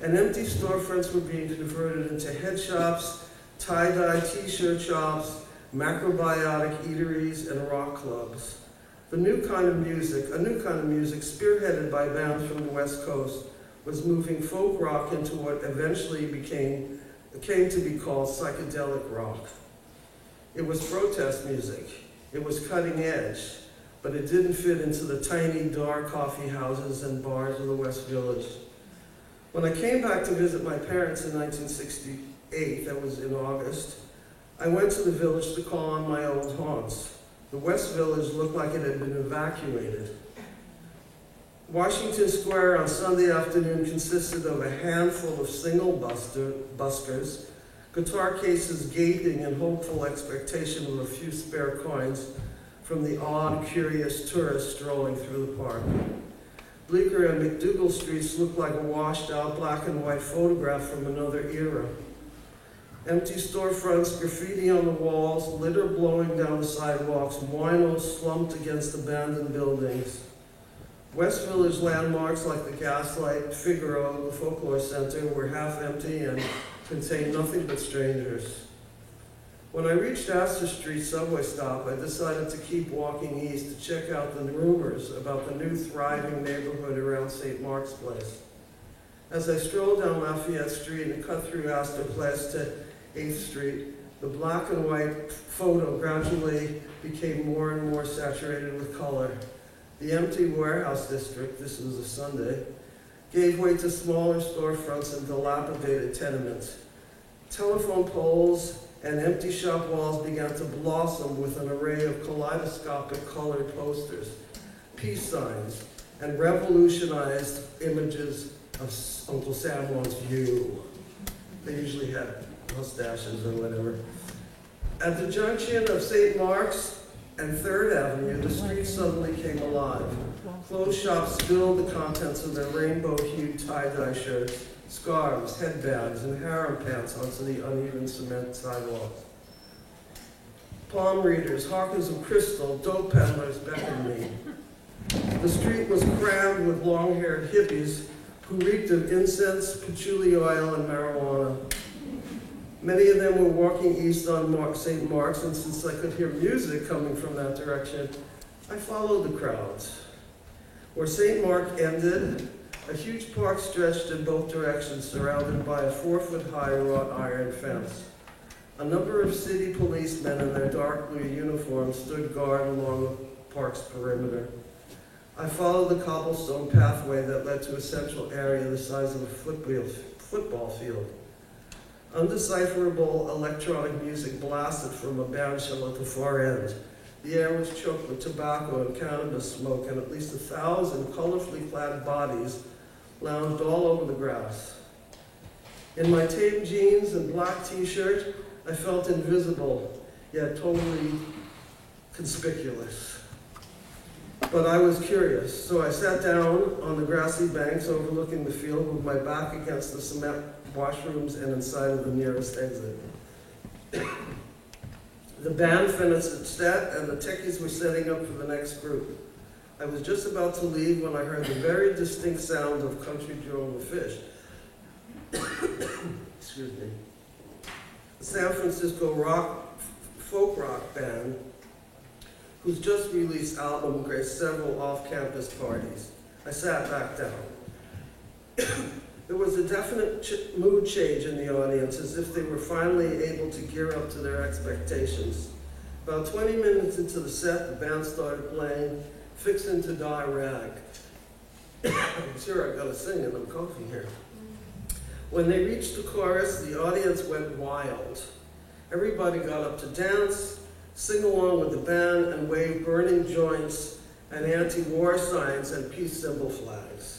and empty storefronts were being converted into head shops, tie-dye t-shirt shops, macrobiotic eateries, and rock clubs. A new kind of music, spearheaded by bands from the West Coast, was moving folk rock into what eventually came to be called psychedelic rock. It was protest music. It was cutting edge, but it didn't fit into the tiny, dark coffee houses and bars of the West Village. When I came back to visit my parents in 1968, that was in August, I went to the village to call on my old haunts. The West Village looked like it had been evacuated. Washington Square on Sunday afternoon consisted of a handful of single buskers, guitar cases gaping in hopeful expectation of a few spare coins from the odd, curious tourists strolling through the park. Bleecker and McDougal streets looked like a washed-out black and white photograph from another era. Empty storefronts, graffiti on the walls, litter blowing down the sidewalks, winos slumped against abandoned buildings. West Village landmarks like the Gaslight, Figaro, the Folklore Center were half empty and contained nothing but strangers. When I reached Astor Street subway stop, I decided to keep walking east to check out the rumors about the new thriving neighborhood around St. Mark's Place. As I strolled down Lafayette Street and cut through Astor Place to 8th Street, the black and white photo gradually became more and more saturated with color. The empty warehouse district, this was a Sunday, gave way to smaller storefronts and dilapidated tenements. Telephone poles and empty shop walls began to blossom with an array of kaleidoscopic colored posters, peace signs, and revolutionized images of Uncle Sam Wants You. They usually had mustaches or whatever. At the junction of St. Mark's and 3rd Avenue, the street suddenly came alive. Clothes shops spilled the contents of their rainbow-hued tie-dye shirts, scarves, headbands, and harem pants onto the uneven cement sidewalks. Palm readers, hawkers of crystal, dope peddlers beckoned me. The street was crammed with long-haired hippies who reeked of incense, patchouli oil, and marijuana. Many of them were walking east on St. Mark's, and since I could hear music coming from that direction, I followed the crowds. Where St. Mark ended, a huge park stretched in both directions, surrounded by a 4-foot-high wrought iron fence. A number of city policemen in their dark blue uniforms stood guard along the park's perimeter. I followed the cobblestone pathway that led to a central area the size of a football field. Undecipherable electronic music blasted from a band shell at the far end. The air was choked with tobacco and cannabis smoke, and at least 1,000 colorfully clad bodies lounged all over the grass. In my tape jeans and black t-shirt, I felt invisible, yet totally conspicuous. But I was curious, so I sat down on the grassy banks overlooking the field with my back against the cement washrooms and inside of the nearest exit. The band finished its set, and the techies were setting up for the next group. I was just about to leave when I heard the very distinct sound of Country Joe and the Fish. Excuse me. The San Francisco folk rock band, whose just released album graced several off-campus parties. I sat back down. There was a definite mood change in the audience, as if they were finally able to gear up to their expectations. About 20 minutes into the set, the band started playing Fixin' to Die Rag. I'm sure I gotta sing and I'm coughing here. When they reached the chorus, the audience went wild. Everybody got up to dance, sing along with the band, and wave burning joints and anti-war signs and peace symbol flags.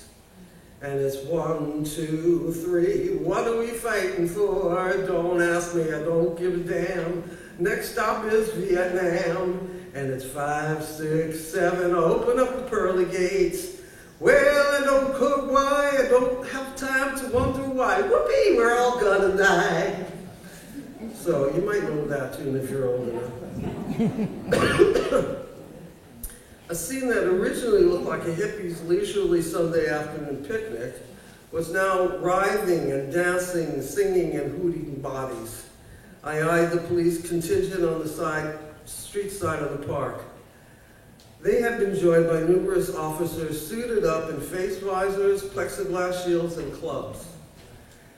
And it's 1, 2, 3, what are we fighting for? Don't ask me, I don't give a damn. Next stop is Vietnam. And it's 5, 6, 7, open up the pearly gates. Well, I don't cook why, I don't have time to wonder why. Whoopee, we're all gonna die. So you might know that tune if you're old enough. A scene that originally looked like a hippie's leisurely Sunday afternoon picnic was now writhing and dancing, singing and hooting bodies. I eyed the police contingent on the street side of the park. They had been joined by numerous officers suited up in face visors, plexiglass shields, and clubs.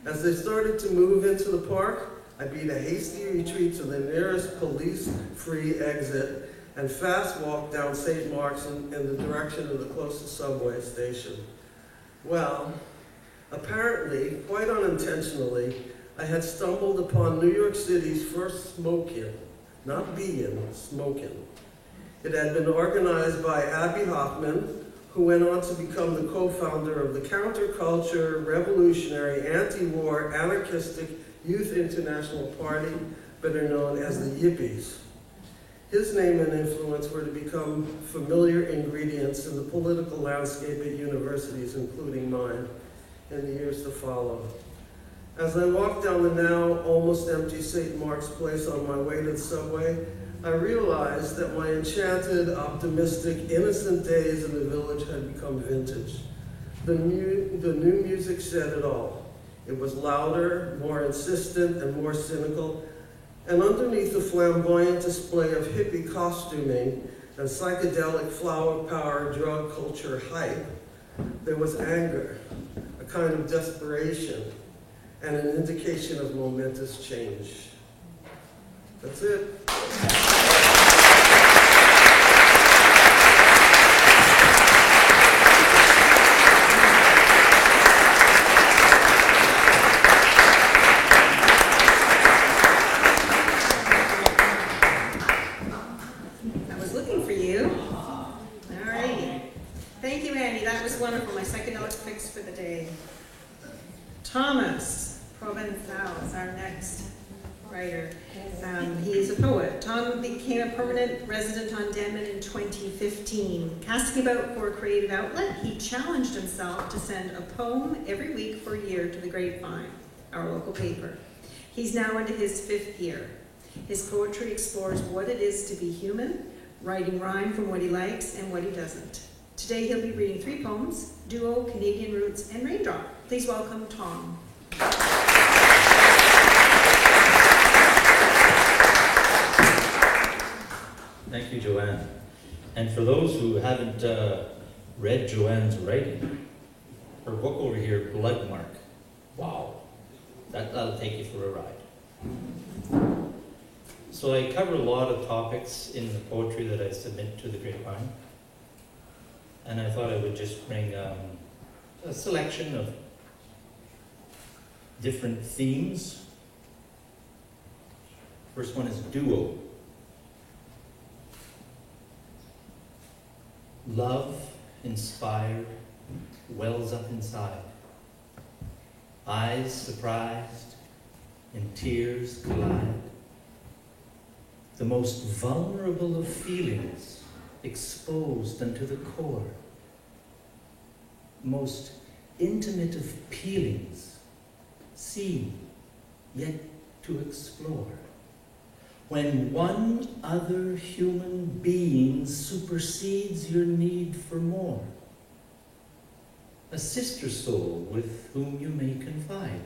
As they started to move into the park, I beat a hasty retreat to the nearest police-free exit and fast walked down St. Mark's in the direction of the closest subway station. Well, apparently, quite unintentionally, I had stumbled upon New York City's first smoke-in, not be-in, smoke-in. It had been organized by Abby Hoffman, who went on to become the co-founder of the counterculture, revolutionary, anti-war, anarchistic Youth International Party, better known as the Yippies. His name and influence were to become familiar ingredients in the political landscape at universities, including mine, in the years to follow. As I walked down the now almost empty St. Mark's Place on my way to the subway, I realized that my enchanted, optimistic, innocent days in the village had become vintage. The new music said it all. It was louder, more insistent, and more cynical, and underneath the flamboyant display of hippie costuming and psychedelic flower power drug culture hype, there was anger, a kind of desperation, and an indication of momentous change. That's it. I was looking for you. All right. Thank you, Andy. That was wonderful. My psychedelic fix for the day. Thomas Provençal is our next writer. He is a poet. Tom became a permanent resident on Denman in 2015. Casting about for a creative outlet, he challenged himself to send a poem every week for a year to the Grapevine, our local paper. He's now into his 5th year. His poetry explores what it is to be human, writing rhyme from what he likes and what he doesn't. Today he'll be reading 3 poems, Duo, Canadian Roots, and Raindrop. Please welcome Tom. Thank you, Joanne. And for those who haven't read Joanne's writing, her book over here, Bloodmark. Wow, that'll take you for a ride. So I cover a lot of topics in the poetry that I submit to the Grapevine. And I thought I would just bring a selection of different themes. First one is duo. Love, inspired, wells up inside. Eyes surprised, and tears collide. The most vulnerable of feelings exposed unto the core. Most intimate of peelings, seen, yet to explore. When one other human being supersedes your need for more. A sister soul with whom you may confide.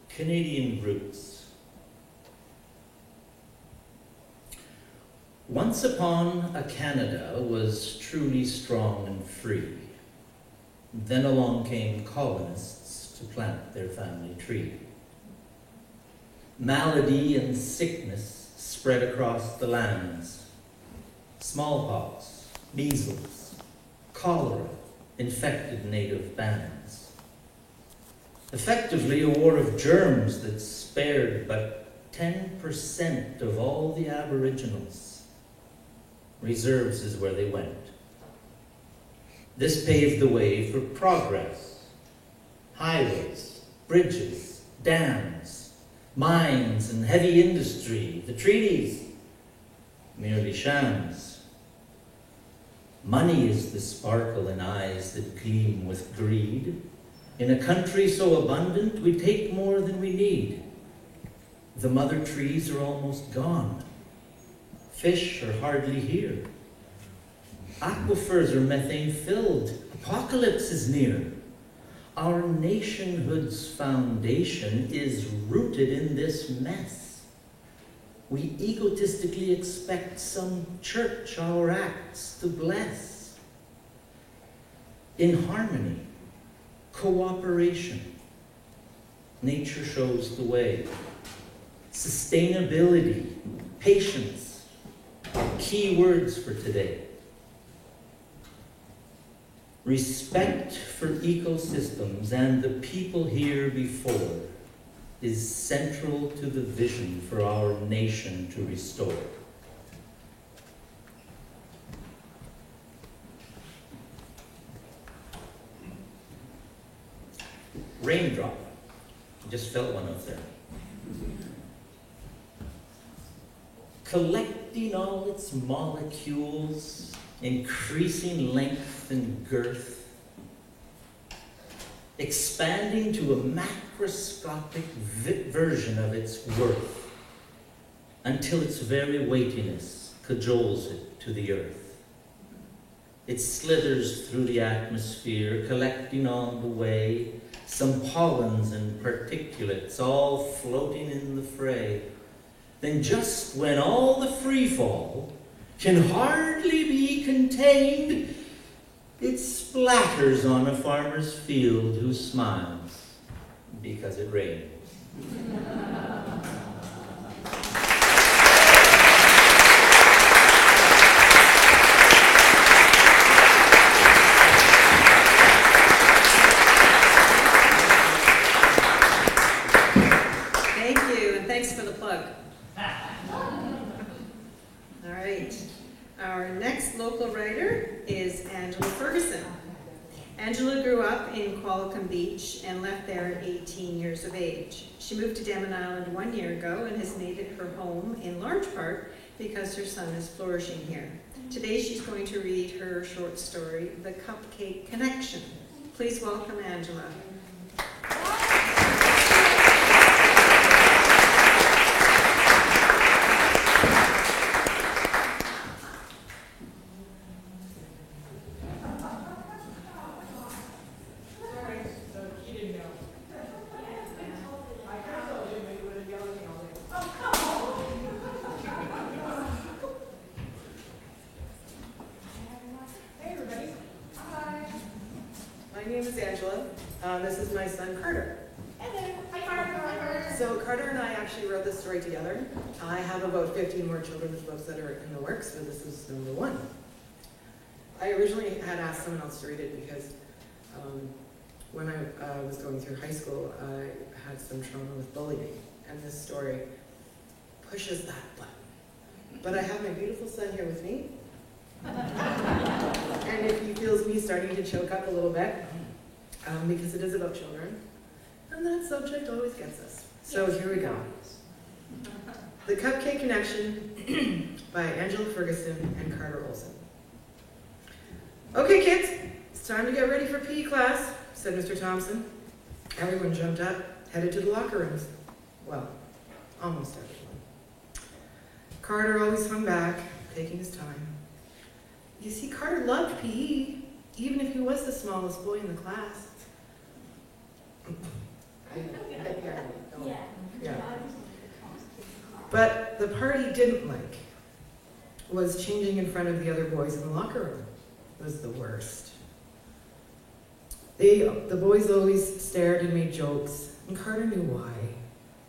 Canadian Roots. Once upon a Canada was truly strong and free. Then along came colonists to plant their family tree. Malady and sickness spread across the lands. Smallpox, measles, cholera infected native bands. Effectively a war of germs that spared but 10% of all the Aboriginals. Reserves is where they went. This paved the way for progress. Highways, bridges, dams, mines and heavy industry, the treaties, merely shams. Money is the sparkle in eyes that gleam with greed. In a country so abundant, we take more than we need. The mother trees are almost gone. Fish are hardly here. Aquifers are methane-filled. Apocalypse is near. Our nationhood's foundation is rooted in this mess. We egotistically expect some church our acts to bless. In harmony, cooperation, nature shows the way. Sustainability, patience, key words for today. Respect for ecosystems and the people here before is central to the vision for our nation to restore. Raindrop. I just felt one up there. Collecting all its molecules, increasing length and girth, expanding to a macroscopic version of its worth, until its very weightiness cajoles it to the earth. It slithers through the atmosphere, collecting on the way some pollens and particulates, all floating in the fray. Then just when all the free fall can hardly be contained, it splatters on a farmer's field who smiles because it rains. Thank you, and thanks for the plug. All right. Our next local writer is Angela Ferguson. Angela grew up in Qualicum Beach and left there at 18 years of age. She moved to Damen Island 1 year ago and has made it her home in large part because her son is flourishing here. Today she's going to read her short story, The Cupcake Connection. Please welcome Angela. My name is Angela. This is my son, Carter. Hello. Hi, Carter. So Carter and I actually wrote this story together. I have about 15 more children's books that are in the works, but this is number one. I originally had asked someone else to read it because when I was going through high school, I had some trauma with bullying, and this story pushes that button. But I have my beautiful son here with me. And if he feels me starting to choke up a little bit, because it is about children, and that subject always gets us. So here we go. The Cupcake Connection by Angela Ferguson and Carter Olson. Okay, kids, it's time to get ready for PE class, said Mr. Thompson. Everyone jumped up, headed to the locker rooms. Well, almost everyone. Carter always hung back, taking his time. You see, Carter loved PE, even if he was the smallest boy in the class. Yeah. But the part he didn't like was changing in front of the other boys in the locker room. It was the worst. The boys always stared and made jokes, and Carter knew why.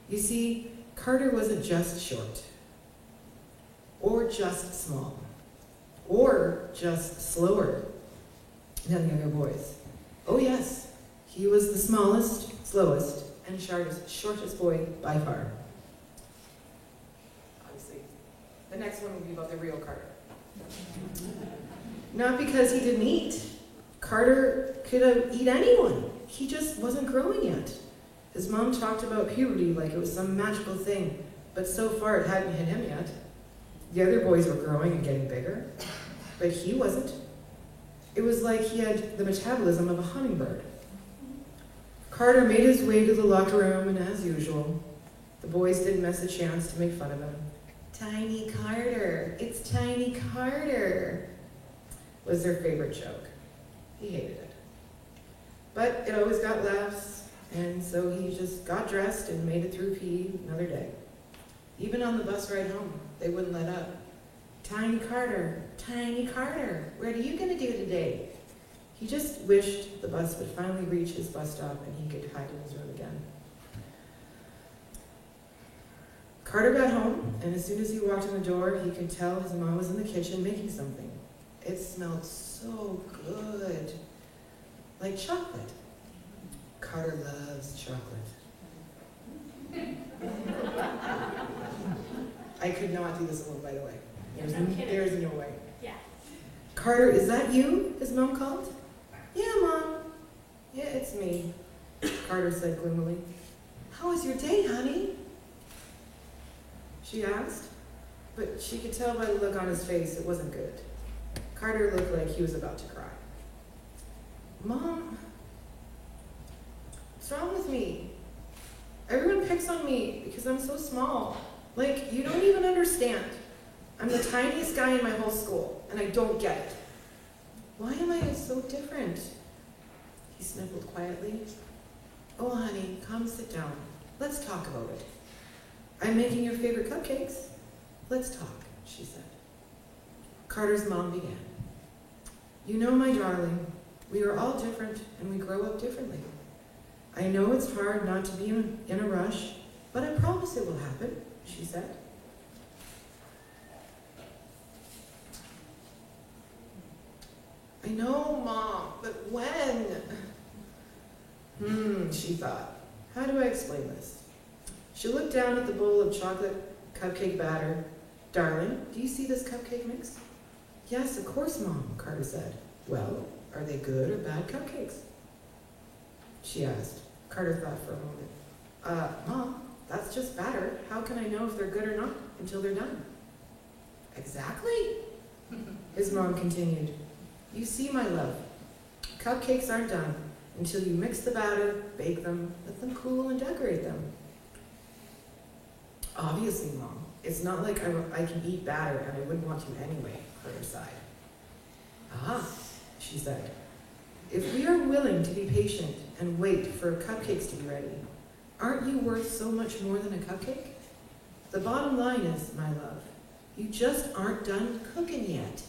You see, Carter wasn't just short, or just small, or just slower than the other boys. Oh yes, he was the smallest, slowest, and shortest boy by far. Obviously, the next one will be about the real Carter. Not because he didn't eat. Carter could eat anyone. He just wasn't growing yet. His mom talked about puberty like it was some magical thing, but so far it hadn't hit him yet. The other boys were growing and getting bigger, but he wasn't. It was like he had the metabolism of a hummingbird. Carter made his way to the locker room, and as usual, The boys didn't miss a chance to make fun of him. Tiny Carter, it's Tiny Carter, was their favorite joke. He hated it. But it always got laughs, and so he just got dressed and made it through PE another day. Even on the bus ride home, they wouldn't let up. Tiny Carter, what are you gonna do today? He just wished the bus would finally reach his bus stop and he could hide in his room again. Carter got home, and as soon as he walked in the door, he could tell his mom was in the kitchen making something. It smelled so good, like chocolate. Carter loves chocolate. I could not do this alone, by the way. There's no way. Yeah. Carter, is that you? His mom called. Yeah, Mom. Yeah, it's me, Carter said gloomily. How was your day, honey? She asked, but she could tell by the look on his face it wasn't good. Carter looked like he was about to cry. Mom, what's wrong with me? Everyone picks on me because I'm so small. Like, you don't even understand. I'm the tiniest guy in my whole school, and I don't get it. Why am I so different? He sniffled quietly. Oh, honey, come sit down. Let's talk about it. I'm making your favorite cupcakes. Let's talk, she said. Carter's mom began. You know, my darling, we are all different and we grow up differently. I know it's hard not to be in a rush, but I promise it will happen, she said. I know, Mom, but when? She thought. How do I explain this? She looked down at the bowl of chocolate cupcake batter. Darling, do you see this cupcake mix? Yes, of course, Mom, Carter said. Well, are they good or bad cupcakes? She asked. Carter thought for a moment. Mom, that's just batter. How can I know if they're good or not until they're done? Exactly, his mom continued. You see, my love, cupcakes aren't done until you mix the batter, bake them, let them cool, and decorate them. Obviously, Mom, it's not like I can eat batter and I wouldn't want to anyway, Carter sighed. Ah, she said. If we are willing to be patient and wait for cupcakes to be ready, aren't you worth so much more than a cupcake? The bottom line is, my love, you just aren't done cooking yet.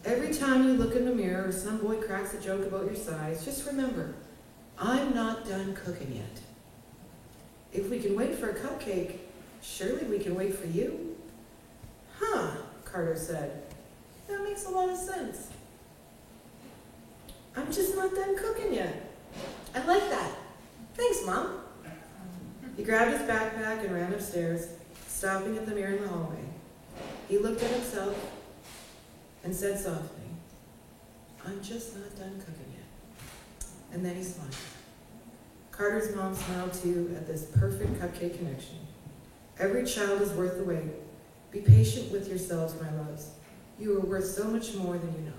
Every time you look in the mirror or some boy cracks a joke about your size, just remember, I'm not done cooking yet. If we can wait for a cupcake, surely we can wait for you. Huh, Carter said. That makes a lot of sense. I'm just not done cooking yet. I like that. Thanks, Mom. He grabbed his backpack and ran upstairs, stopping at the mirror in the hallway. He looked at himself and said softly, I'm just not done cooking yet. And then he smiled. Carter's mom smiled too at this perfect cupcake connection. Every child is worth the wait. Be patient with yourselves, my loves. You are worth so much more than you know.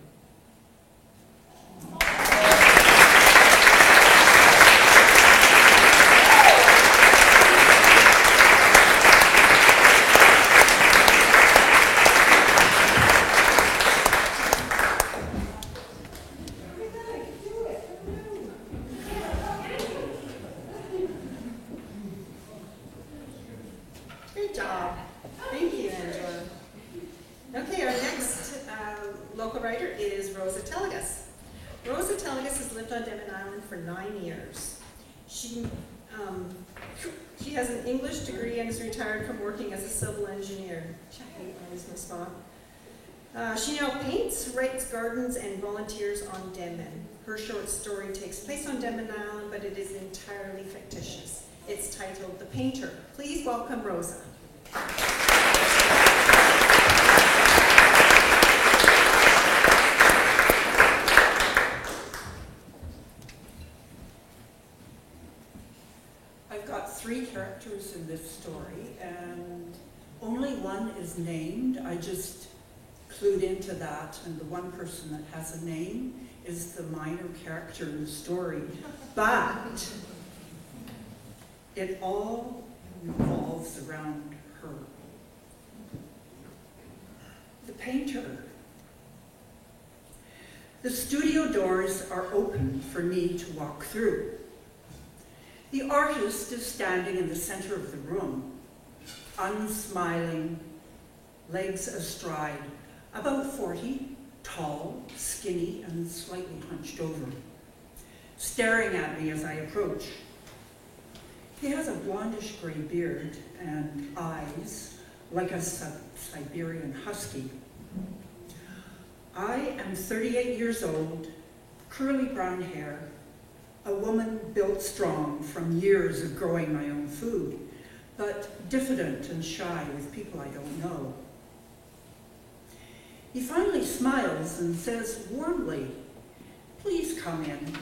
Great job. Thank you, Angela. Okay, our next local writer is Rosa Telegas. Rosa Telegas has lived on Denman Island for 9 years. She has an English degree and is retired from working as a civil engineer. I was my spot. She now paints, writes gardens, and volunteers on Denman. Her short story takes place on Denman Island, but it is entirely fictitious. It's titled The Painter. Please welcome Rosa. I've got 3 characters in this story, and only one is named. I just clued into that, and the one person that has a name is the minor character in the story. But it all revolves around her. The painter. The studio doors are open for me to walk through. The artist is standing in the center of the room, unsmiling, legs astride, about 40, tall, skinny, and slightly hunched over, staring at me as I approach. He has a blondish gray beard and eyes like a Siberian husky. I am 38 years old, curly brown hair, a woman built strong from years of growing my own food, but diffident and shy with people I don't know. He finally smiles and says warmly, "Please come in.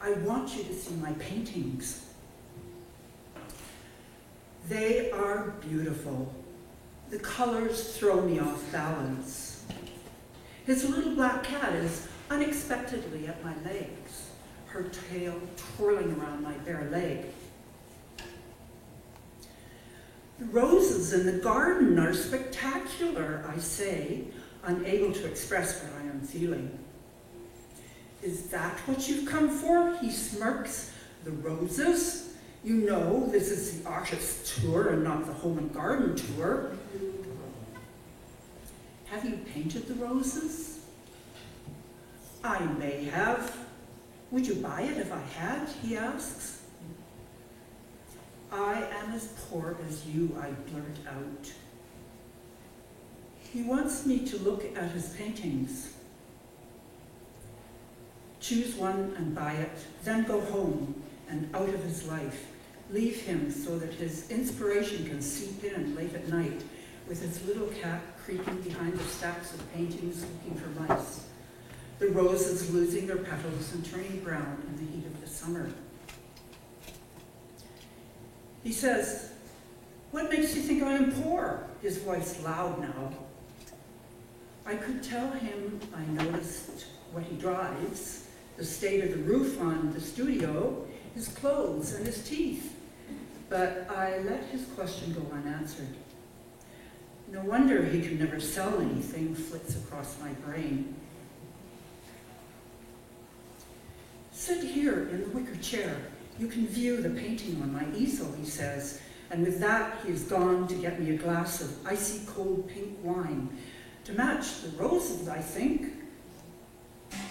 I want you to see my paintings." They are beautiful. The colors throw me off balance. His little black cat is unexpectedly at my legs, her tail twirling around my bare leg. The roses in the garden are spectacular, I say, unable to express what I am feeling. "Is that what you've come for?" he smirks. "The roses? You know this is the artist's tour and not the home and garden tour." "Have you painted the roses?" "I may have. Would you buy it if I had?" he asks. "I am as poor as you," I blurt out. He wants me to look at his paintings. Choose one and buy it, then go home and out of his life. Leave him so that his inspiration can seep in late at night with his little cat creeping behind the stacks of paintings looking for mice. The roses losing their petals and turning brown in the heat of the summer. He says, "What makes you think I am poor?" His voice loud now. I could tell him I noticed what he drives, the state of the roof on the studio, his clothes and his teeth. But I let his question go unanswered. No wonder he can never sell anything, flits across my brain. "Sit here in the wicker chair. You can view the painting on my easel," he says, and with that he is gone to get me a glass of icy cold pink wine, to match the roses, I think.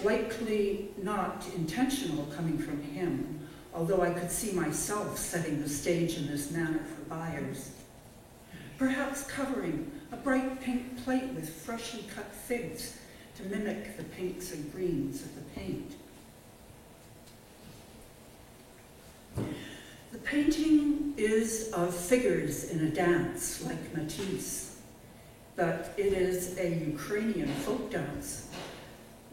Likely not intentional coming from him, although I could see myself setting the stage in this manner for buyers. Perhaps covering a bright pink plate with freshly cut figs to mimic the pinks and greens of the paint. The painting is of figures in a dance like Matisse, but it is a Ukrainian folk dance.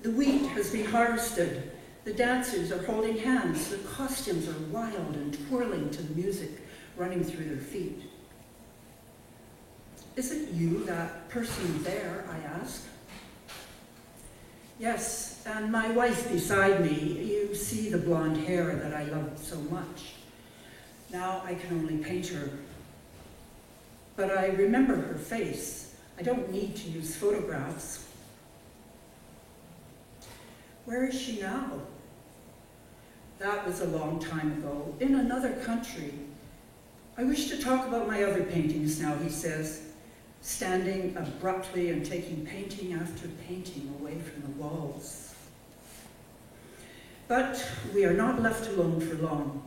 The wheat has been harvested. The dancers are holding hands. Their costumes are wild and twirling to the music running through their feet. "Is it you, that person there?" I ask. "Yes, and my wife beside me. You see the blonde hair that I loved so much. Now I can only paint her. But I remember her face. I don't need to use photographs." "Where is she now?" "That was a long time ago, in another country. I wish to talk about my other paintings now," he says, standing abruptly and taking painting after painting away from the walls. But we are not left alone for long.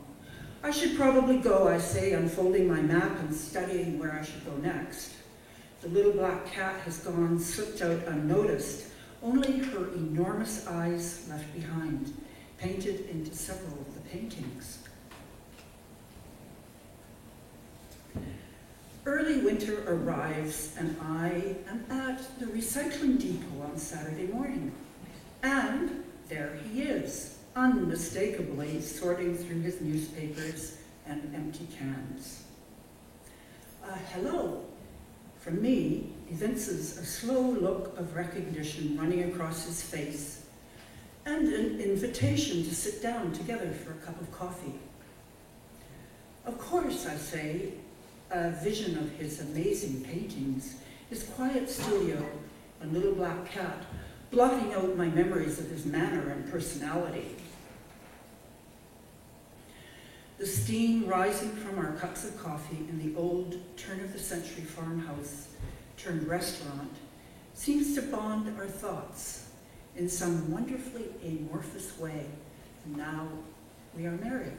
"I should probably go," I say, unfolding my map and studying where I should go next. The little black cat has gone, slipped out unnoticed, only her enormous eyes left behind, painted into several of the paintings. Early winter arrives and I am at the recycling depot on Saturday morning. And there he is, unmistakably sorting through his newspapers and empty cans. "Hello." From me, evinces a slow look of recognition running across his face, and an invitation to sit down together for a cup of coffee. Of course, I say, a vision of his amazing paintings, his quiet studio, and little black cat, blotting out my memories of his manner and personality. The steam rising from our cups of coffee in the old turn-of-the-century farmhouse turned restaurant seems to bond our thoughts in some wonderfully amorphous way. And now we are married.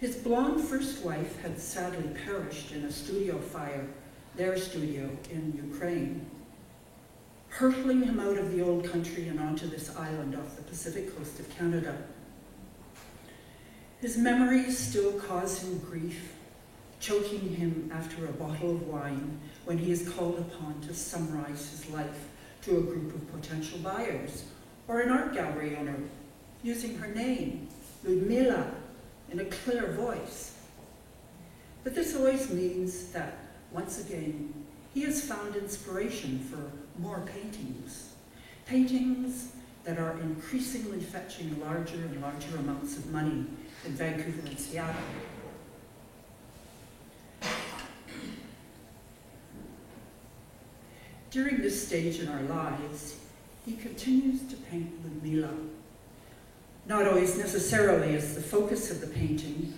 His blonde first wife had sadly perished in a studio fire, their studio in Ukraine, hurtling him out of the old country and onto this island off the Pacific coast of Canada. His memories still cause him grief, choking him after a bottle of wine when he is called upon to summarize his life to a group of potential buyers, or an art gallery owner, using her name, Ludmila, in a clear voice. But this always means that, once again, he has found inspiration for more paintings. Paintings that are increasingly fetching larger and larger amounts of money in Vancouver and Seattle. During this stage in our lives, he continues to paint Ludmila, not always necessarily as the focus of the painting,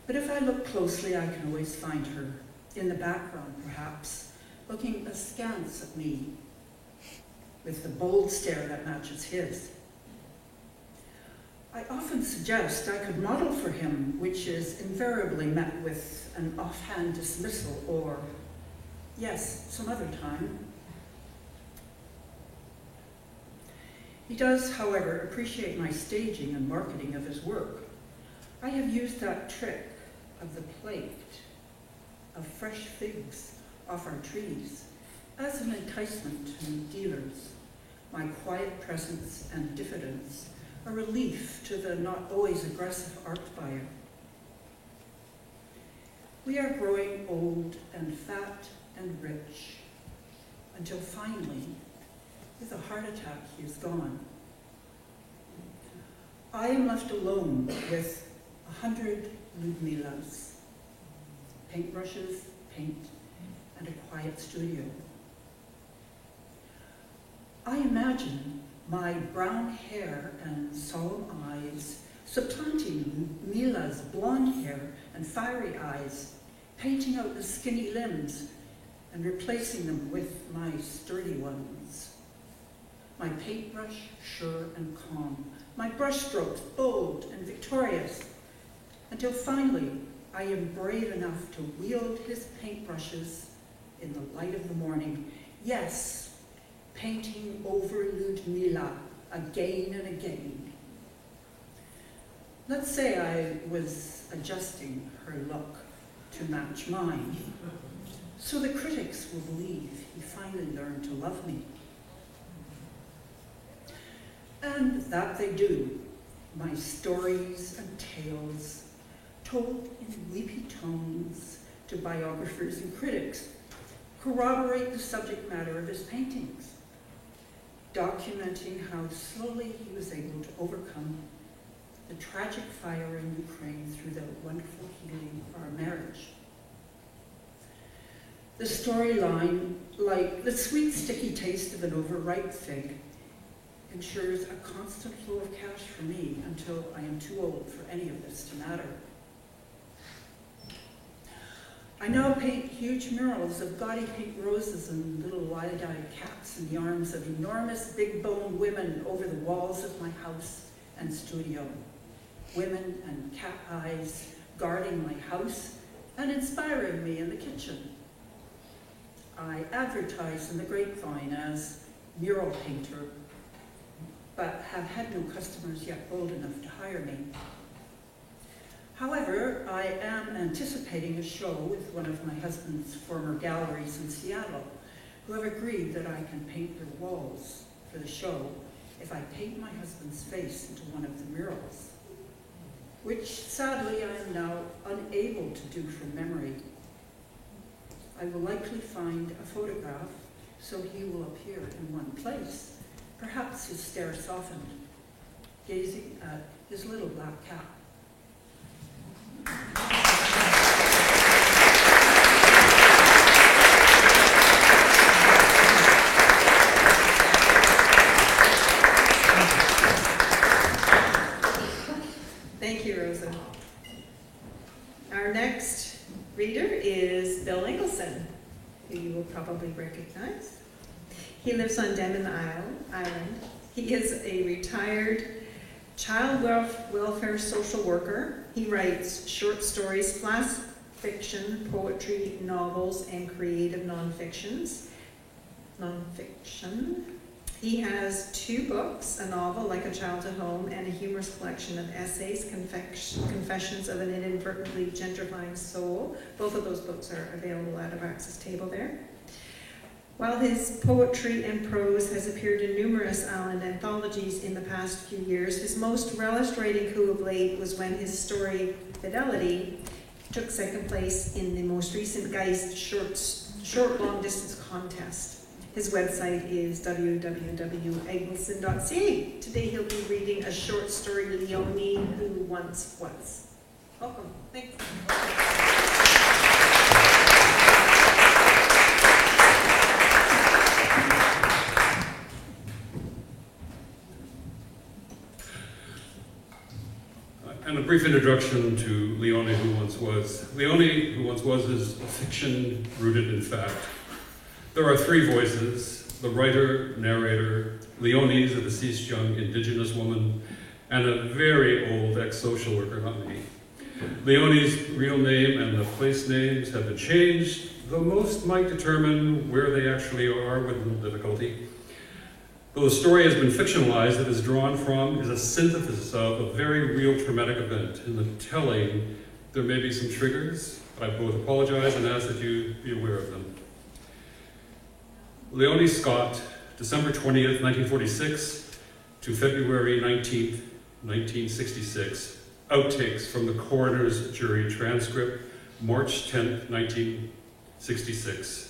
but if I look closely, I can always find her in the background, perhaps, looking askance at me with the bold stare that matches his. I often suggest I could model for him, which is invariably met with an offhand dismissal or, yes, some other time. He does, however, appreciate my staging and marketing of his work. I have used that trick of the plate of fresh figs off our trees as an enticement to dealers. My quiet presence and diffidence, a relief to the not always aggressive art buyer. We are growing old and fat and rich, until finally, with a heart attack, he is gone. I am left alone with 100 Ludmilas, paintbrushes, paint, and a quiet studio. I imagine my brown hair and solemn eyes supplanting Ludmila's blonde hair and fiery eyes, painting out the skinny limbs and replacing them with my sturdy ones. My paintbrush sure and calm, my brushstrokes bold and victorious, until finally I am brave enough to wield his paintbrushes in the light of the morning. Yes, painting over Ludmila again and again. Let's say I was adjusting her look to match mine, so the critics will believe he finally learned to love me. And that they do. My stories and tales, told in weepy tones to biographers and critics, corroborate the subject matter of his paintings, documenting how slowly he was able to overcome the tragic fire in Ukraine through the wonderful healing of our marriage. The storyline, like the sweet, sticky taste of an overripe fig, ensures a constant flow of cash for me until I am too old for any of this to matter. I now paint huge murals of gaudy pink roses and little wide-eyed cats in the arms of enormous big-boned women over the walls of my house and studio. Women and cat eyes guarding my house and inspiring me in the kitchen. I advertise in the grapevine as mural painter, but have had no customers yet bold enough to hire me. However, I am anticipating a show with one of my husband's former galleries in Seattle, who have agreed that I can paint their walls for the show if I paint my husband's face into one of the murals, which sadly I am now unable to do from memory. I will likely find a photograph so he will appear in one place, perhaps his stare softened, gazing at his little black cat Thank you, Rosa. Our next reader is Bill Engelson, who you will probably recognize. He lives on Denman Island. He is a retired child welfare social worker. He writes short stories, flash fiction, poetry, novels, and creative nonfiction. He has 2 books, a novel, Like a Child at Home, and a humorous collection of essays, Confessions of an Inadvertently Gentrifying Soul. Both of those books are available at our access table there. While his poetry and prose has appeared in numerous Island anthologies in the past few years, his most relished writing coup of late was when his story, Fidelity, took second place in the most recent Geist short long-distance contest. His website is www.eggleston.ca. Today he'll be reading a short story, Leonie Who Once Was. Welcome. Thanks. And a brief introduction to Leonie Who Once Was. Leonie Who Once Was is a fiction rooted in fact. There are 3 voices: the writer, narrator, Leonie is a deceased young Indigenous woman, and a very old ex-social worker, not me. Leonie's real name and the place names have been changed, though most might determine where they actually are with little difficulty. Though the story has been fictionalized, it is drawn from is a synthesis of a very real traumatic event. In the telling, there may be some triggers. I both apologize and ask that you be aware of them. Leonie Scott, December 20th, 1946 to February 19th, 1966. Outtakes from the coroner's jury transcript, March 10th, 1966.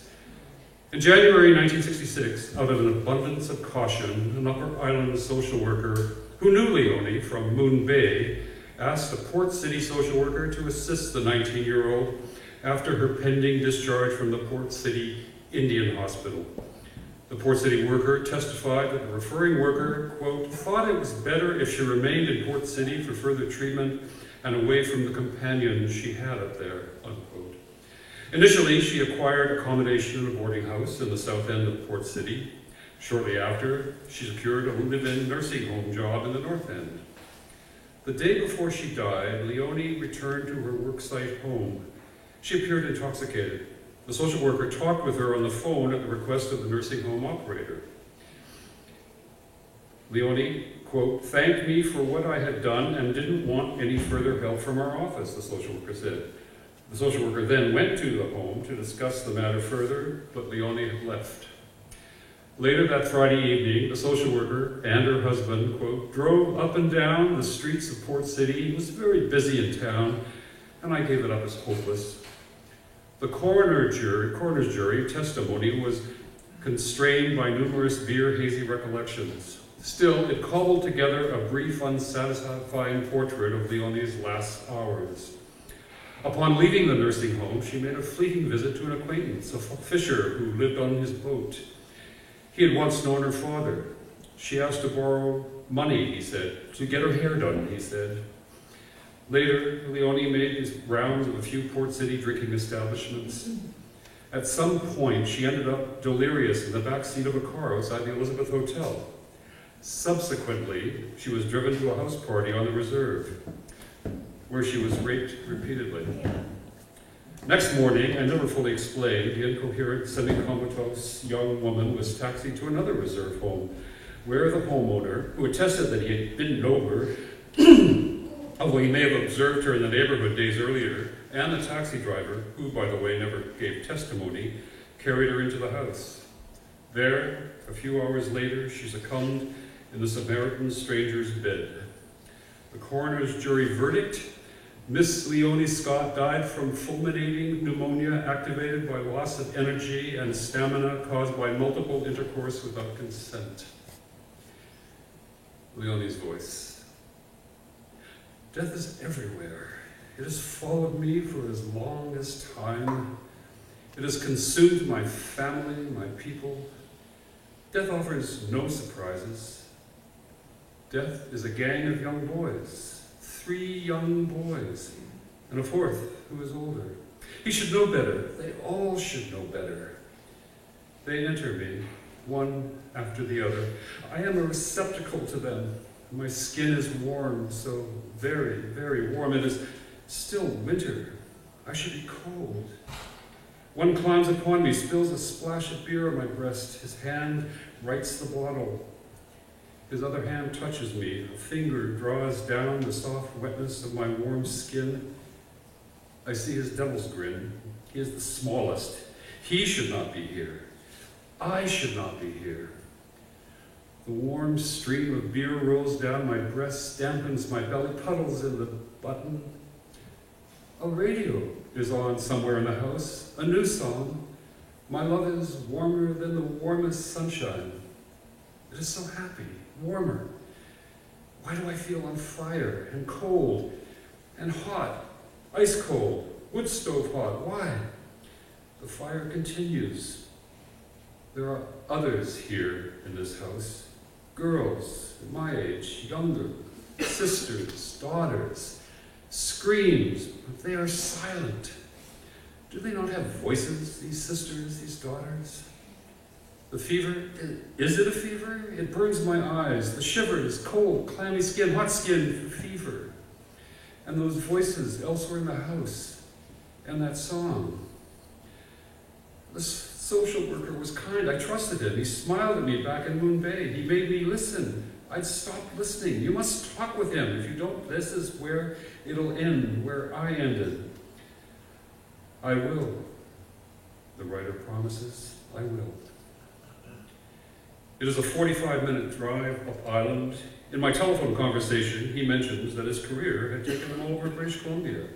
In January 1966, out of an abundance of caution, an Upper Island social worker who knew Leonie from Moon Bay asked a Port City social worker to assist the 19-year-old after her pending discharge from the Port City Indian Hospital. The Port City worker testified that the referring worker, quote, thought it was better if she remained in Port City for further treatment and away from the companion she had up there, unquote. Initially, she acquired accommodation in a boarding house in the south end of Port City. Shortly after, she secured a live-in nursing home job in the north end. The day before she died, Leonie returned to her worksite home. She appeared intoxicated. The social worker talked with her on the phone at the request of the nursing home operator. Leonie, quote, thanked me for what I had done and didn't want any further help from our office, the social worker said. The social worker then went to the home to discuss the matter further, but Leonie had left. Later that Friday evening, the social worker and her husband, quote, drove up and down the streets of Port City. It was very busy in town, and I gave it up as hopeless. The coroner's jury testimony was constrained by numerous beer-hazy recollections. Still, it cobbled together a brief, unsatisfying portrait of Leonie's last hours. Upon leaving the nursing home, she made a fleeting visit to an acquaintance, a fisher who lived on his boat. He had once known her father. She asked to borrow money, he said, to get her hair done, he said. Later, Leonie made his rounds of a few Port City drinking establishments. At some point, she ended up delirious in the back seat of a car outside the Elizabeth Hotel. Subsequently, she was driven to a house party on the reserve, where she was raped repeatedly. Next morning, and never fully explained, the incoherent, semi-comatose young woman was taxied to another reserve home, where the homeowner, who attested that he didn't know her, although he may have observed her in the neighborhood days earlier, and the taxi driver, who, by the way, never gave testimony, carried her into the house. There, a few hours later, she succumbed in the Samaritan stranger's bed. The coroner's jury verdict: Miss Leonie Scott died from fulminating pneumonia activated by loss of energy and stamina caused by multiple intercourse without consent. Leonie's voice. Death is everywhere. It has followed me for as long as time. It has consumed my family, my people. Death offers no surprises. Death is a gang of young boys, 3 young boys, and a 4th who is older. He should know better. They all should know better. They enter me, one after the other. I am a receptacle to them. My skin is warm, so very, very warm. It is still winter. I should be cold. One climbs upon me, spills a splash of beer on my breast. His hand writes the bottle. His other hand touches me. A finger draws down the soft wetness of my warm skin. I see his devil's grin. He is the smallest. He should not be here. I should not be here. The warm stream of beer rolls down my breast, dampens my belly, puddles in the button. A radio is on somewhere in the house, a new song. My love is warmer than the warmest sunshine. It is so happy, warmer. Why do I feel on fire and cold and hot, ice cold, wood stove hot? Why? The fire continues. There are others here in this house, girls my age, younger, sisters, daughters, screams, but they are silent. Do they not have voices, these sisters, these daughters? The fever, is it a fever? It burns my eyes. The shivers, cold, clammy skin, hot skin, fever. And those voices elsewhere in the house, and that song. The social worker was kind. I trusted him. He smiled at me back in Moon Bay. He made me listen. I'd stopped listening. You must talk with him. If you don't, this is where it'll end, where I ended. I will. The writer promises, I will. It is a 45-minute drive up island. In my telephone conversation, he mentions that his career had taken him over British Columbia.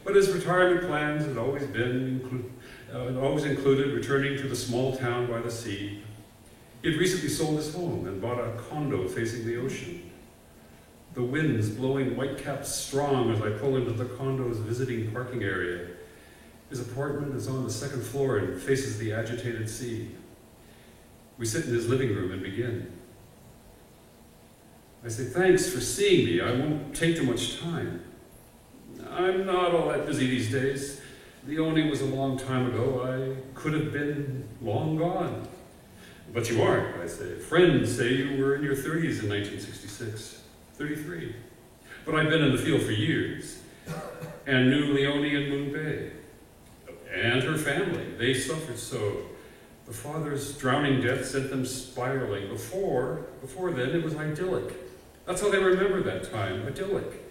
But his retirement plans had always included returning to the small town by the sea. He had recently sold his home and bought a condo facing the ocean. The wind's blowing whitecaps strong as I pull into the condo's visiting parking area. His apartment is on the 2nd floor and faces the agitated sea. We sit in his living room and begin. I say, thanks for seeing me. I won't take too much time. I'm not all that busy these days. Leonie was a long time ago. I could have been long gone. But you aren't, I say. Friends say you were in your 30s in 1966. 33. But I've been in the field for years. And knew Leonie in Moon Bay. And her family. They suffered so. The father's drowning death sent them spiraling. Before then, it was idyllic. That's how they remember that time, idyllic.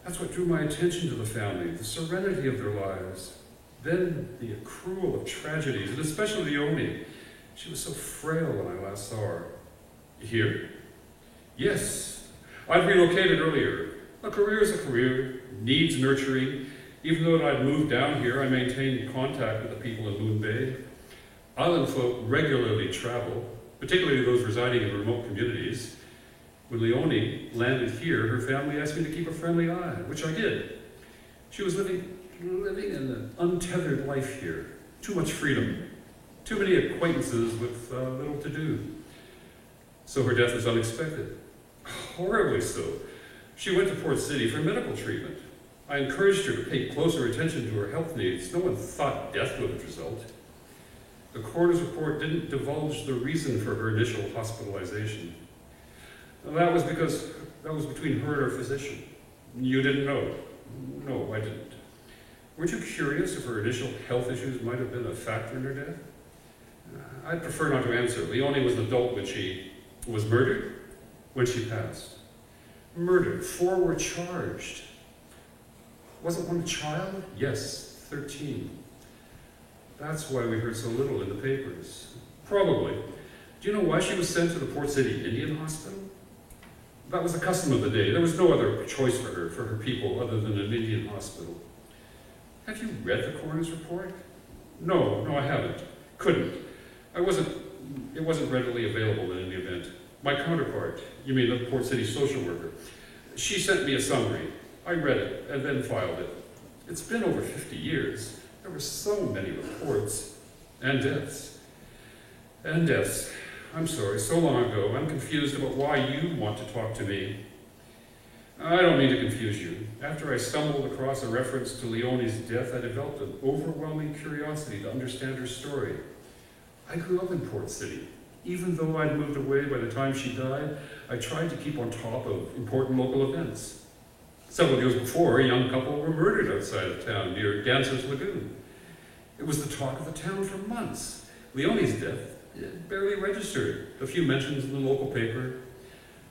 That's what drew my attention to the family, the serenity of their lives. Then the accrual of tragedies, and especially Leonie. She was so frail when I last saw her. Here? Yes. I'd relocated earlier. A career is a career, needs nurturing. Even though I'd moved down here, I maintained contact with the people in Moon Bay. Island folk regularly travel, particularly those residing in remote communities. When Leonie landed here, her family asked me to keep a friendly eye, which I did. She was living an untethered life here. Too much freedom. Too many acquaintances with little to do. So her death was unexpected. Horribly so. She went to Port City for medical treatment. I encouraged her to pay closer attention to her health needs. No one thought death would result. The coroner's report didn't divulge the reason for her initial hospitalization. And that was because that was between her and her physician. You didn't know? No, I didn't. Weren't you curious if her initial health issues might have been a factor in her death? I'd prefer not to answer. Leonie was an adult when she was murdered, when she passed. Murdered. 4 were charged. Wasn't one a child? Yes, 13. That's why we heard so little in the papers. Probably. Do you know why she was sent to the Port City Indian Hospital? That was the custom of the day. There was no other choice for her people, other than an Indian hospital. Have you read the coroner's report? No, I haven't. Couldn't. It wasn't readily available in any event. My counterpart, you mean the Port City social worker, she sent me a summary. I read it and then filed it. It's been over 50 years. There were so many reports and deaths. And deaths. I'm sorry, so long ago. I'm confused about why you want to talk to me. I don't mean to confuse you. After I stumbled across a reference to Leonie's death, I developed an overwhelming curiosity to understand her story. I grew up in Port City. Even though I'd moved away by the time she died, I tried to keep on top of important local events. Several years before, a young couple were murdered outside of town near Dancer's Lagoon. It was the talk of the town for months. Leonie's death barely registered. A few mentions in the local paper.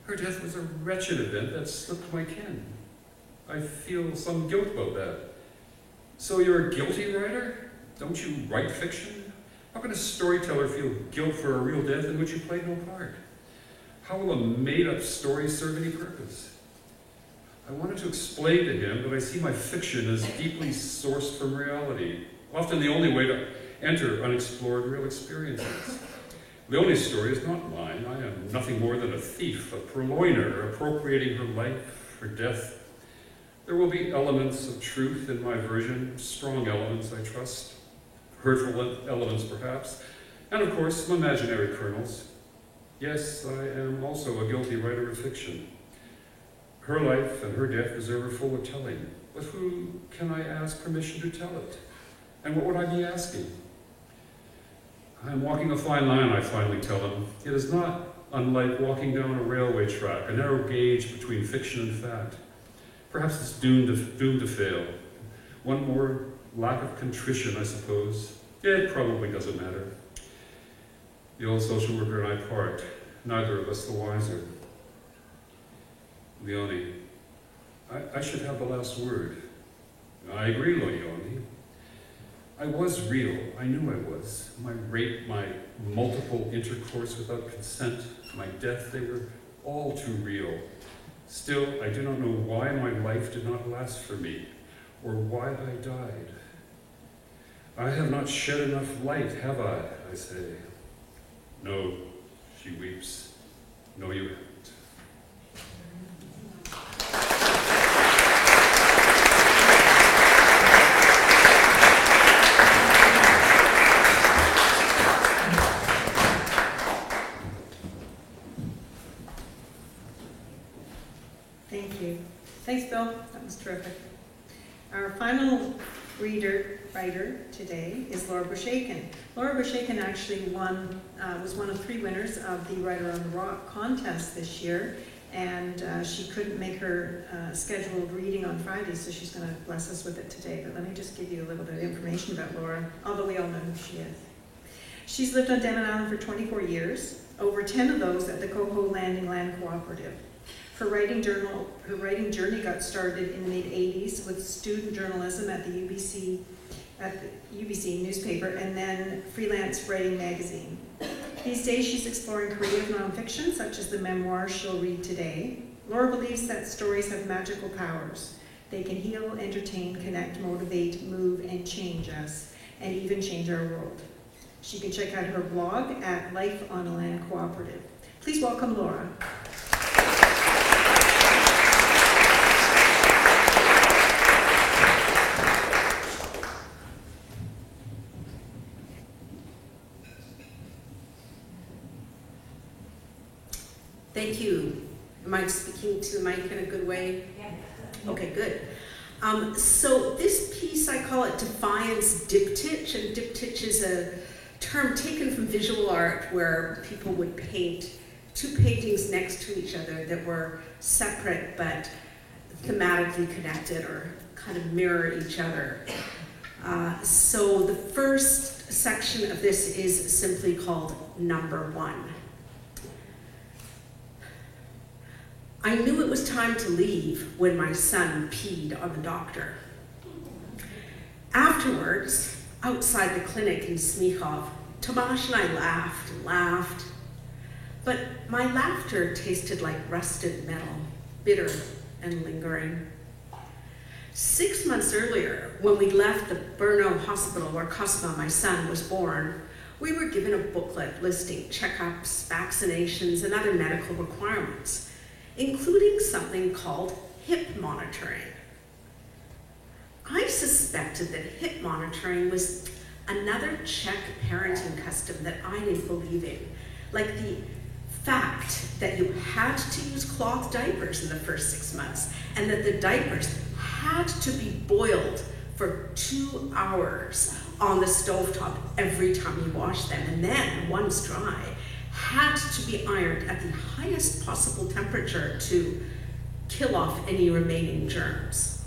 Her death was a wretched event that slipped my ken. I feel some guilt about that. So you're a guilty writer? Don't you write fiction? How can a storyteller feel guilt for a real death in which you played no part? How will a made-up story serve any purpose? I wanted to explain to him that I see my fiction as deeply sourced from reality, often the only way to enter unexplored real experiences. Leonie's story is not mine. I am nothing more than a thief, a purloiner, appropriating her life, her death. There will be elements of truth in my version, strong elements, I trust, hurtful elements perhaps, and of course some imaginary kernels. Yes, I am also a guilty writer of fiction. Her life and her death deserve a fuller telling, but who can I ask permission to tell it? And what would I be asking? I am walking a fine line, I finally tell him. It is not unlike walking down a railway track, a narrow gauge between fiction and fact. Perhaps it's doomed to fail. One more lack of contrition, I suppose. It probably doesn't matter. The old social worker and I part, neither of us the wiser. Leonie, I should have the last word. I agree, Leonie. I was real. I knew I was. My rape, my multiple intercourse without consent, my death, they were all too real. Still, I do not know why my life did not last for me, or why I died. I have not shed enough light, have I say. No, she weeps. No, you haven't. Thank you. Thanks, Bill. That was terrific. Our final writer today is Laura Bershaken. Laura Bershaken actually was one of 3 winners of the Writer on the Rock contest this year, and she couldn't make her scheduled reading on Friday, so she's going to bless us with it today. But let me just give you a little bit of information about Laura, although we all know who she is. She's lived on Denman Island for 24 years, over 10 of those at the Coho Landing Land Cooperative. Her writing journey got started in the mid-'80s with student journalism at the UBC newspaper, and then freelance writing magazine. These days she's exploring creative nonfiction, such as the memoir she'll read today. Laura believes that stories have magical powers. They can heal, entertain, connect, motivate, move, and change us, and even change our world. She can check out her blog at Life on a Land Cooperative. Please welcome Laura. Thank you. Am I speaking to the mic in a good way? Yeah. Okay, good. So this piece, I call it Defiance Diptych, and diptych is a term taken from visual art where people would paint 2 paintings next to each other that were separate but thematically connected or kind of mirror each other. So the first section of this is simply called Number 1. I knew it was time to leave when my son peed on the doctor. Afterwards, outside the clinic in Smichov, Tomasz and I laughed and laughed, but my laughter tasted like rusted metal, bitter and lingering. 6 months earlier, when we left the Brno hospital where Cosma, my son, was born, we were given a booklet listing checkups, vaccinations, and other medical requirements, including something called hip monitoring. I suspected that hip monitoring was another Czech parenting custom that I didn't believe in, like the fact that you had to use cloth diapers in the first 6 months, and that the diapers had to be boiled for 2 hours on the stovetop every time you washed them, and then, once dry, had to be ironed at the highest possible temperature to kill off any remaining germs.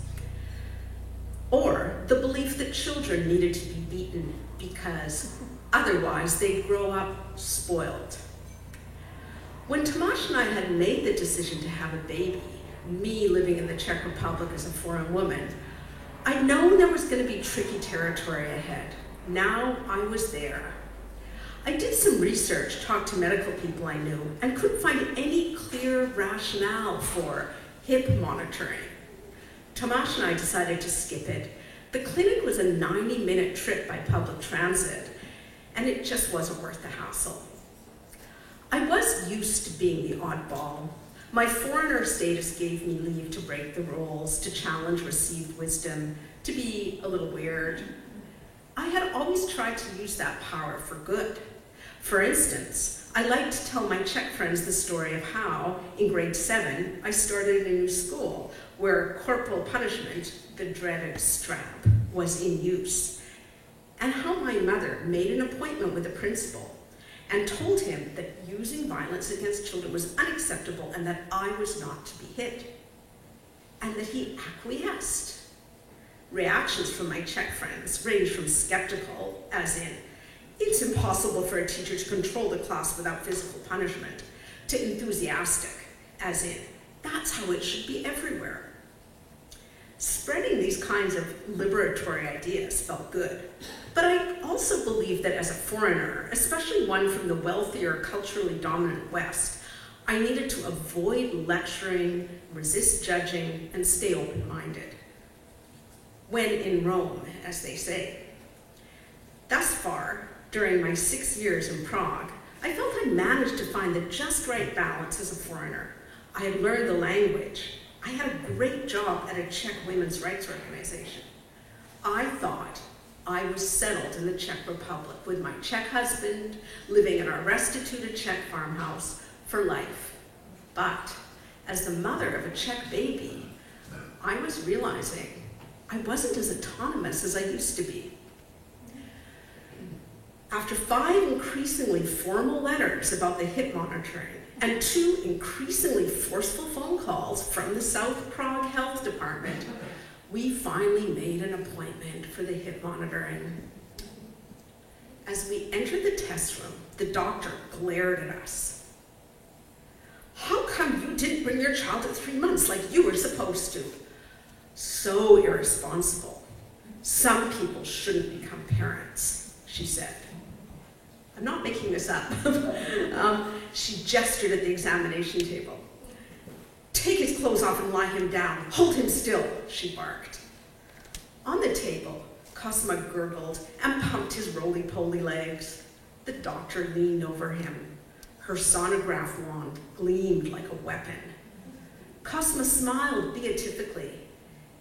Or the belief that children needed to be beaten because otherwise they'd grow up spoiled. When Tomáš and I had made the decision to have a baby, me living in the Czech Republic as a foreign woman, I'd known there was going to be tricky territory ahead. Now I was there. I did some research, talked to medical people I knew, and couldn't find any clear rationale for hip monitoring. Tomáš and I decided to skip it. The clinic was a 90-minute trip by public transit, and it just wasn't worth the hassle. I was used to being the oddball. My foreigner status gave me leave to break the rules, to challenge received wisdom, to be a little weird. I had always tried to use that power for good. For instance, I like to tell my Czech friends the story of how, in grade 7, I started in a new school where corporal punishment, the dreaded strap, was in use, and how my mother made an appointment with the principal and told him that using violence against children was unacceptable and that I was not to be hit, and that he acquiesced. Reactions from my Czech friends ranged from skeptical, as in, it's impossible for a teacher to control the class without physical punishment, to enthusiastic, as in, that's how it should be everywhere. Spreading these kinds of liberatory ideas felt good, but I also believed that as a foreigner, especially one from the wealthier, culturally dominant West, I needed to avoid lecturing, resist judging, and stay open-minded. When in Rome, as they say. Thus far, during my 6 years in Prague, I felt I'd managed to find the just right balance as a foreigner. I had learned the language. I had a great job at a Czech women's rights organization. I thought I was settled in the Czech Republic with my Czech husband, living in our restituted Czech farmhouse for life. But as the mother of a Czech baby, I was realizing I wasn't as autonomous as I used to be. After 5 increasingly formal letters about the hip monitoring and 2 increasingly forceful phone calls from the South Prague Health Department, we finally made an appointment for the hip monitoring. As we entered the test room, the doctor glared at us. How come you didn't bring your child at 3 months like you were supposed to? So irresponsible. Some people shouldn't become parents, she said. I'm not making this up. She gestured at the examination table. Take his clothes off and lie him down. Hold him still, she barked. On the table, Cosima gurgled and pumped his roly-poly legs. The doctor leaned over him. Her sonograph wand gleamed like a weapon. Cosima smiled beatifically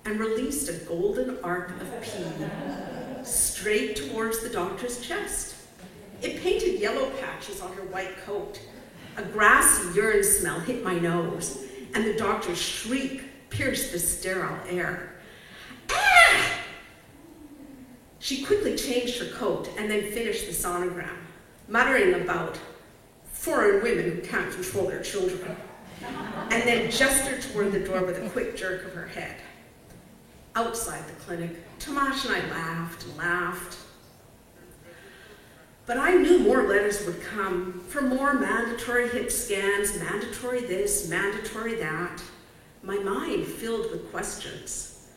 and released a golden arc of pee straight towards the doctor's chest. It painted yellow patches on her white coat. A grassy urine smell hit my nose, and the doctor's shriek pierced the sterile air. Ah! She quickly changed her coat and then finished the sonogram, muttering about foreign women who can't control their children, and then gestured toward the door with a quick jerk of her head. Outside the clinic, Tomáš and I laughed and laughed. But I knew more letters would come for more mandatory hip scans, mandatory this, mandatory that. My mind filled with questions.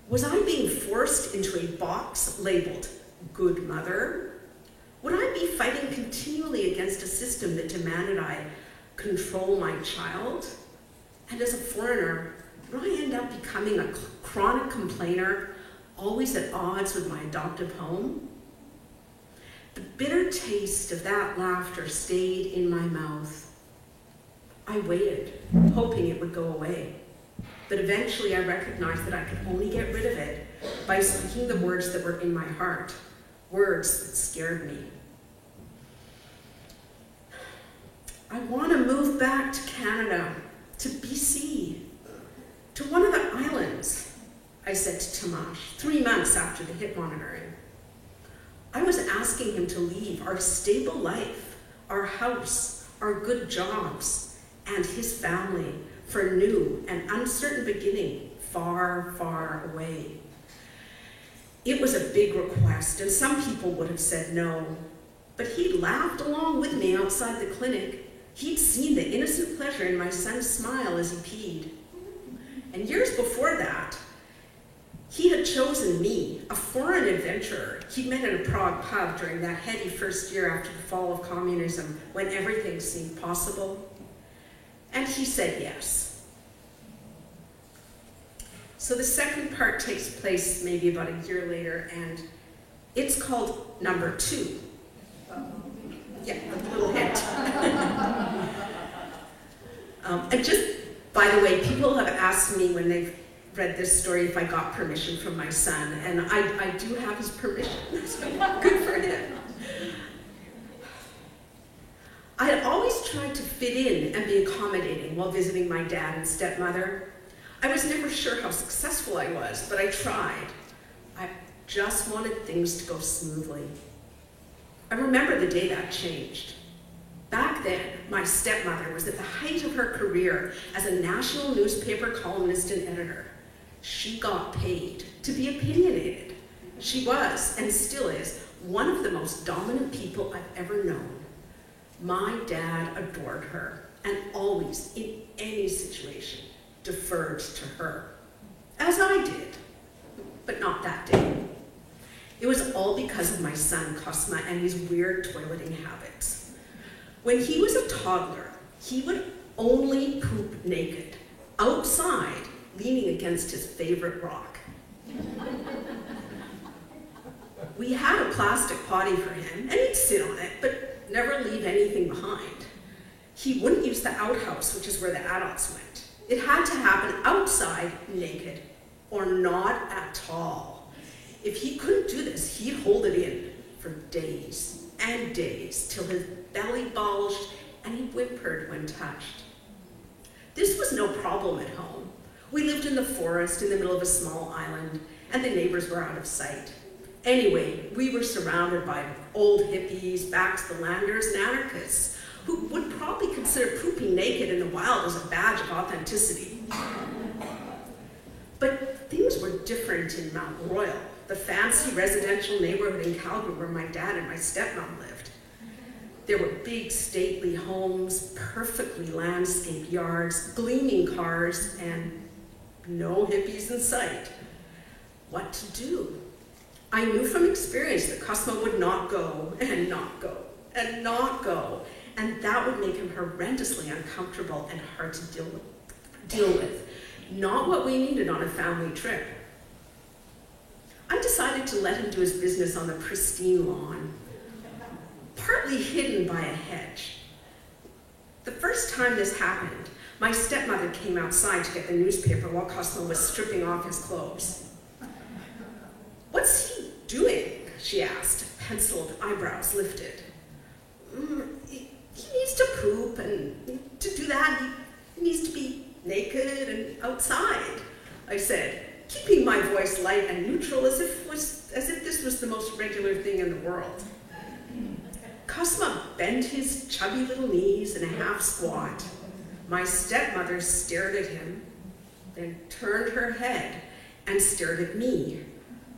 Was I being forced into a box labeled good mother? Would I be fighting continually against a system that demanded I control my child? And as a foreigner, would I end up becoming a chronic complainer, always at odds with my adoptive home? The bitter taste of that laughter stayed in my mouth. I waited, hoping it would go away. but eventually I recognized that I could only get rid of it by speaking the words that were in my heart, words that scared me. I want to move back to Canada, to BC, to one of the islands, I said to Tomasz 3 months after the hip monitoring. I was asking him to leave our stable life, our house, our good jobs, and his family for a new and uncertain beginning far, far away. It was a big request, and some people would have said no, but he laughed along with me outside the clinic. He'd seen the innocent pleasure in my son's smile as he peed. And years before that, he had chosen me, a foreign adventurer he'd met in a Prague pub during that heady first year after the fall of communism, when everything seemed possible. And he said yes. So the second part takes place maybe about a year later, and it's called Number 2. Yeah, a little hint. And just, by the way, people have asked me when they've read this story if I got permission from my son, and I do have his permission, so good for him. I had always tried to fit in and be accommodating while visiting my dad and stepmother. I was never sure how successful I was, but I tried. I just wanted things to go smoothly. I remember the day that changed. Back then, my stepmother was at the height of her career as a national newspaper columnist and editor. She got paid to be opinionated. She was, and still is, one of the most dominant people I've ever known. My dad adored her, and always, in any situation, deferred to her. As I did, but not that day. It was all because of my son, Cosma, and his weird toileting habits. When he was a toddler, he would only poop naked, outside, leaning against his favorite rock. We had a plastic potty for him, and he'd sit on it, but never leave anything behind. He wouldn't use the outhouse, which is where the adults went. It had to happen outside, naked, or not at all. If he couldn't do this, he'd hold it in for days and days till his belly bulged and he whimpered when touched. This was no problem at home. We lived in the forest in the middle of a small island, and the neighbors were out of sight. Anyway, we were surrounded by old hippies, Baxterlanders, and anarchists who would probably consider pooping naked in the wild as a badge of authenticity. But things were different in Mount Royal, the fancy residential neighborhood in Calgary where my dad and my stepmom lived. There were big, stately homes, perfectly landscaped yards, gleaming cars, and no hippies in sight. What to do? I knew from experience that Cosmo would not go, and not go, and not go, and that would make him horrendously uncomfortable and hard to deal with. Not what we needed on a family trip. I decided to let him do his business on the pristine lawn, partly hidden by a hedge. The first time this happened, my stepmother came outside to get the newspaper while Cosmo was stripping off his clothes. "What's he doing?" she asked, penciled eyebrows lifted. He needs to poop, and to do that, he needs to be naked and outside," I said, keeping my voice light and neutral as if this was the most regular thing in the world. Cosmo bent his chubby little knees in a half squat. My stepmother stared at him, then turned her head and stared at me.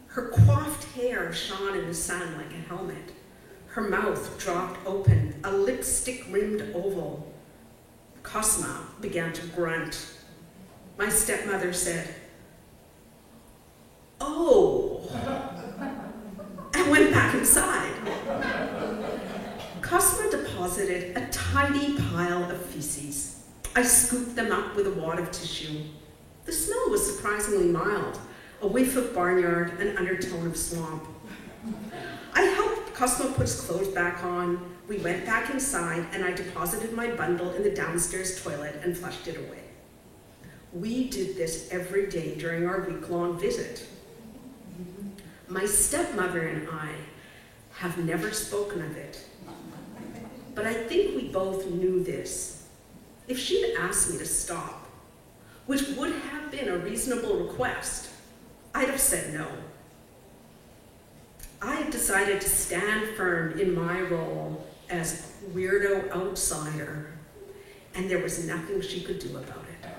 Her coiffed hair shone in the sun like a helmet. Her mouth dropped open, a lipstick-rimmed oval. Cosma began to grunt. My stepmother said, "Oh," and went back inside. Cosma deposited a tidy pile of feces. I scooped them up with a wad of tissue. The smell was surprisingly mild, a whiff of barnyard, an undertone of swamp. I helped Cosmo put his clothes back on. We went back inside, and I deposited my bundle in the downstairs toilet and flushed it away. We did this every day during our week-long visit. My stepmother and I have never spoken of it, but I think we both knew this. If she'd asked me to stop, which would have been a reasonable request, I'd have said no. I had decided to stand firm in my role as weirdo outsider, and there was nothing she could do about it.